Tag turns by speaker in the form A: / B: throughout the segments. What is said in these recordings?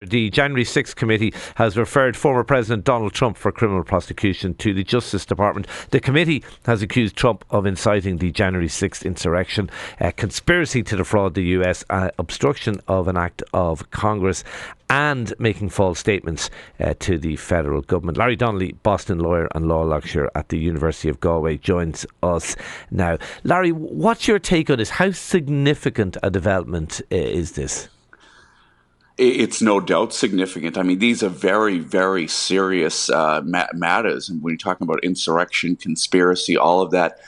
A: The January 6th committee has referred former President Donald Trump for criminal prosecution to the Justice Department. The committee has accused Trump of inciting the January 6th insurrection, conspiracy to defraud the US, obstruction of an act of Congress, and making false statements to the federal government. Larry Donnelly, Boston lawyer and law lecturer at the University of Galway, joins us now. Larry, what's your take on this? How significant a development is this?
B: It's no doubt significant. I mean, these are very, very serious matters. And when you're talking about insurrection, conspiracy, all of that,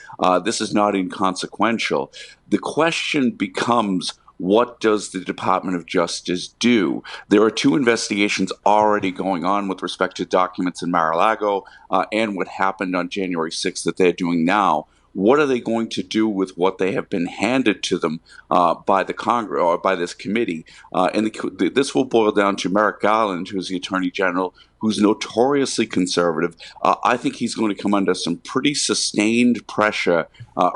B: this is not inconsequential. The question becomes, what does the Department of Justice do? There are two investigations already going on with respect to documents in Mar-a-Lago and what happened on January 6th that they're doing now. What are they going to do with what they have been handed to them by the Congress or by this committee? This will boil down to Merrick Garland, who's the Attorney General, who's notoriously conservative. I think he's going to come under some pretty sustained pressure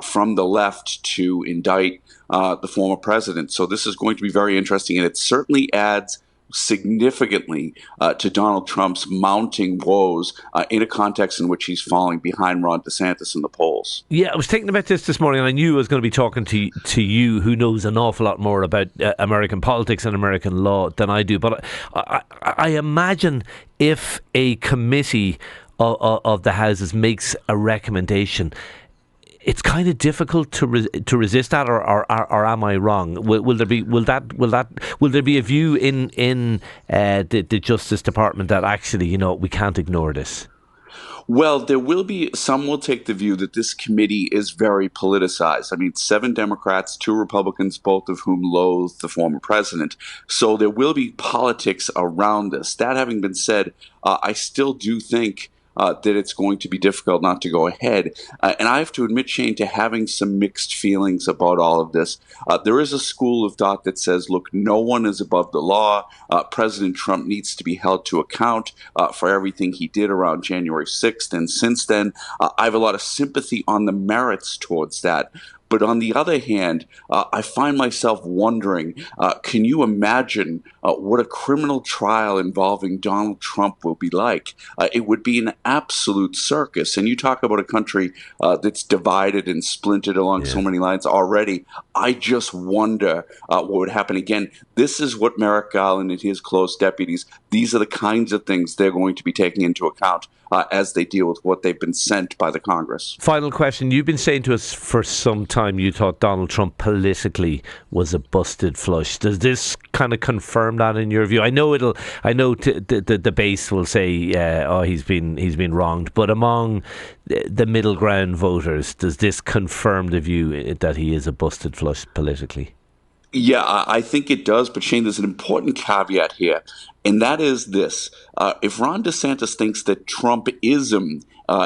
B: from the left to indict the former president. So this is going to be very interesting, and it certainly adds significantly to Donald Trump's mounting woes in a context in which he's falling behind Ron DeSantis in the polls.
A: Yeah, I was thinking about this morning, and I knew I was going to be talking to you, who knows an awful lot more about American politics and American law than I do. But I imagine if a committee of the Houses makes a recommendation, it's kind of difficult to resist that, or am I wrong? Will there be a view in the Justice Department that actually, we can't ignore this?
B: Well, there will be, some will take the view that this committee is very politicized. I mean, 7 Democrats, 2 Republicans, both of whom loathe the former president. So there will be politics around this. That having been said, I still do think that it's going to be difficult not to go ahead. And I have to admit, Shane, to having some mixed feelings about all of this. There is a school of thought that says, look, no one is above the law. President Trump needs to be held to account for everything he did around January 6th. And since then, I have a lot of sympathy on the merits towards that. But on the other hand, I find myself wondering, can you imagine what a criminal trial involving Donald Trump will be like? It would be an absolute circus. And you talk about a country that's divided and splintered along so many lines already. I just wonder what would happen. Again, this is what Merrick Garland and his close deputies, these are the kinds of things they're going to be taking into account as they deal with what they've been sent by the Congress.
A: Final question. You've been saying to us for some time you thought Donald Trump politically was a busted flush. Does this kind of confirm that in your view? I know the base will say, he's been wronged, but among the middle ground voters, does this confirm the view that he is a busted flush politically?
B: Yeah, I think it does. But Shane, there's an important caveat here. And that is this. If Ron DeSantis thinks that Trumpism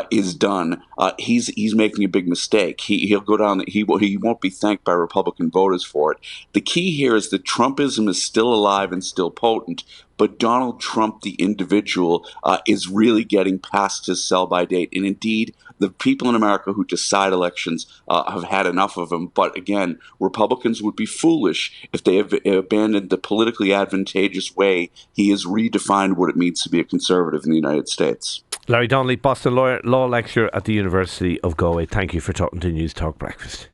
B: is done, he's making a big mistake. He'll go down. He won't be thanked by Republican voters for it. The key here is that Trumpism is still alive and still potent, but Donald Trump, the individual, is really getting past his sell-by date. And indeed, the people in America who decide elections have had enough of him. But again, Republicans would be foolish if they have abandoned the politically advantageous way he has redefined what it means to be a conservative in the United States.
A: Larry Donnelly, Boston lawyer, law lecturer at the University of Galway. Thank you for talking to Newstalk Breakfast.